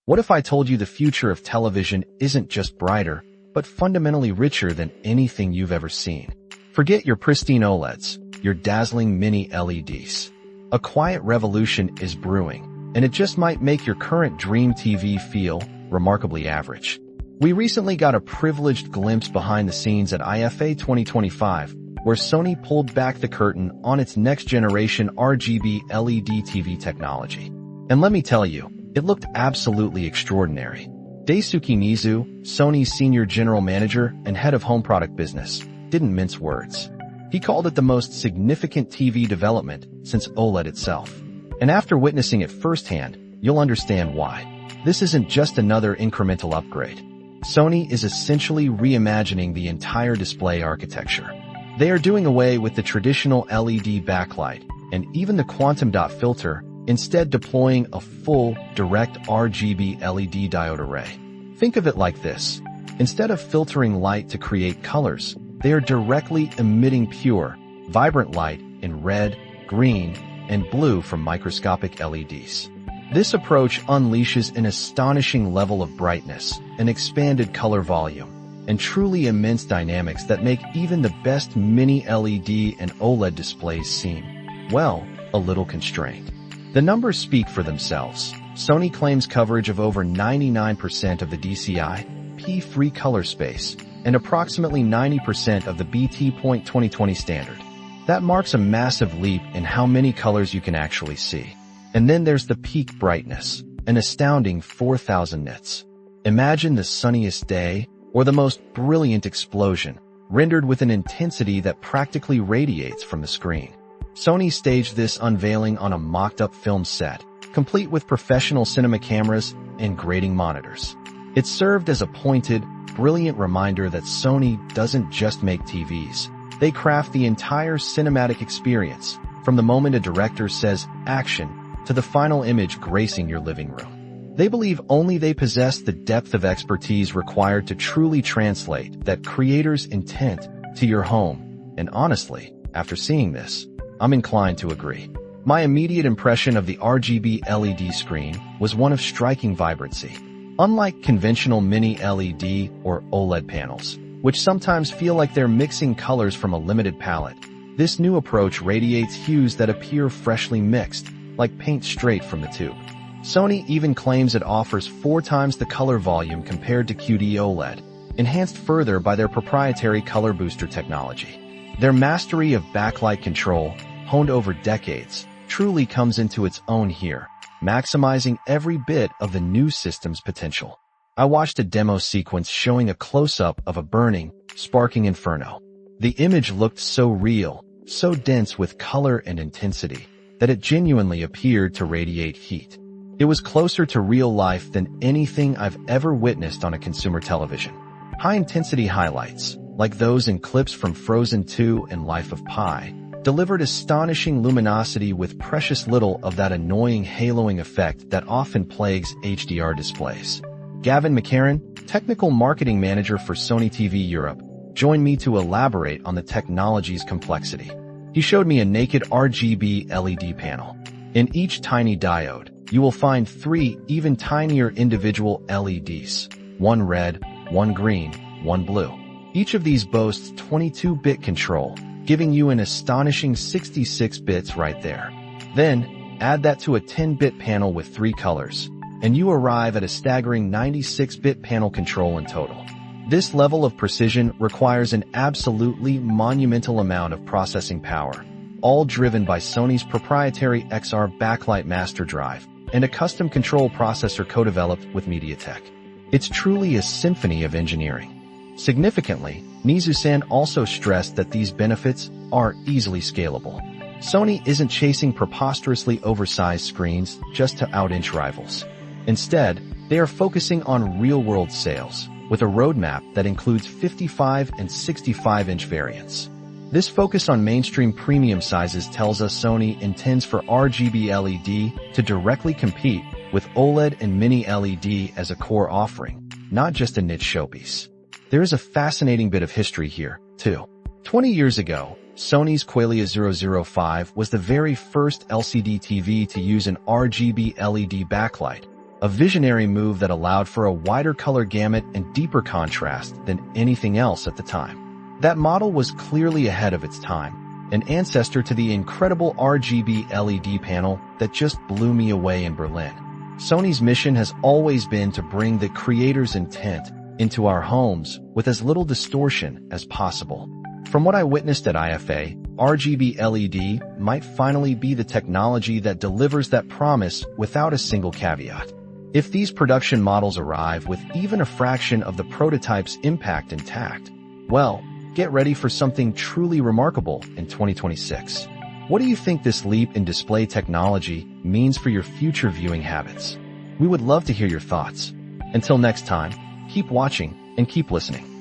What if I told you the future of television isn't just brighter, but fundamentally richer than anything you've ever seen? Forget your pristine OLEDs, your dazzling mini LEDs. A quiet revolution is brewing, and it just might make your current dream TV feel remarkably average. We recently got a privileged glimpse behind the scenes at IFA 2025, where Sony pulled back the curtain on its next-generation RGB LED TV technology. And let me tell you, it looked absolutely extraordinary. Daisuke Nezu, Sony's senior general manager and head of home product business, didn't mince words. He called it the most significant TV development since OLED itself. And after witnessing it firsthand, you'll understand why. This isn't just another incremental upgrade. Sony is essentially reimagining the entire display architecture. They are doing away with the traditional LED backlight and even the quantum dot filter, instead deploying a full, direct RGB LED diode array. Think of it like this. Instead of filtering light to create colors, they are directly emitting pure, vibrant light in red, green, and blue from microscopic LEDs. This approach unleashes an astonishing level of brightness, an expanded color volume, and truly immense dynamics that make even the best mini LED and OLED displays seem, well, a little constrained. The numbers speak for themselves. Sony claims coverage of over 99% of the DCI-P free color space and approximately 90% of the BT.2020 standard. That marks a massive leap in how many colors you can actually see. And then there's the peak brightness, an astounding 4,000 nits. Imagine the sunniest day or the most brilliant explosion, rendered with an intensity that practically radiates from the screen. Sony staged this unveiling on a mocked-up film set, complete with professional cinema cameras and grating monitors. It served as a pointed, brilliant reminder that Sony doesn't just make TVs. They craft the entire cinematic experience, from the moment a director says action to the final image gracing your living room. They believe only they possess the depth of expertise required to truly translate that creator's intent to your home. And honestly, after seeing this, I'm inclined to agree. My immediate impression of the RGB LED screen was one of striking vibrancy. Unlike conventional mini LED or OLED panels, which sometimes feel like they're mixing colors from a limited palette, this new approach radiates hues that appear freshly mixed, like paint straight from the tube. Sony even claims it offers 4 times the color volume compared to QD OLED, enhanced further by their proprietary color booster technology. Their mastery of backlight control, honed over decades, truly comes into its own here, maximizing every bit of the new system's potential. I watched a demo sequence showing a close-up of a burning, sparking inferno. The image looked so real, so dense with color and intensity, that it genuinely appeared to radiate heat. It was closer to real life than anything I've ever witnessed on a consumer television. High-intensity highlights, like those in clips from Frozen 2 and Life of Pi, delivered astonishing luminosity with precious little of that annoying haloing effect that often plagues HDR displays. Gavin McCarran, technical marketing manager for Sony TV Europe, joined me to elaborate on the technology's complexity. He showed me a naked RGB LED panel. In each tiny diode, you will find 3 even tinier individual LEDs, one red, one green, one blue. Each of these boasts 22-bit control, giving you an astonishing 66 bits right there. Then, add that to a 10-bit panel with 3 colors, and you arrive at a staggering 96-bit panel control in total. This level of precision requires an absolutely monumental amount of processing power, all driven by Sony's proprietary XR backlight master drive and a custom control processor co-developed with MediaTek. It's truly a symphony of engineering. Significantly, Nezu-san also stressed that these benefits are easily scalable. Sony isn't chasing preposterously oversized screens just to out-inch rivals. Instead, they are focusing on real-world sales, with a roadmap that includes 55 and 65-inch variants. This focus on mainstream premium sizes tells us Sony intends for RGB LED to directly compete with OLED and mini LED as a core offering, not just a niche showpiece. There is a fascinating bit of history here, too. 20 years ago, Sony's Qualia 005 was the very first LCD TV to use an RGB LED backlight, a visionary move that allowed for a wider color gamut and deeper contrast than anything else at the time. That model was clearly ahead of its time, an ancestor to the incredible RGB LED panel that just blew me away in Berlin. Sony's mission has always been to bring the creator's intent into our homes with as little distortion as possible. From what I witnessed at IFA, RGB LED might finally be the technology that delivers that promise without a single caveat. If these production models arrive with even a fraction of the prototype's impact intact, well, get ready for something truly remarkable in 2026. What do you think this leap in display technology means for your future viewing habits? We would love to hear your thoughts. Until next time, keep watching and keep listening.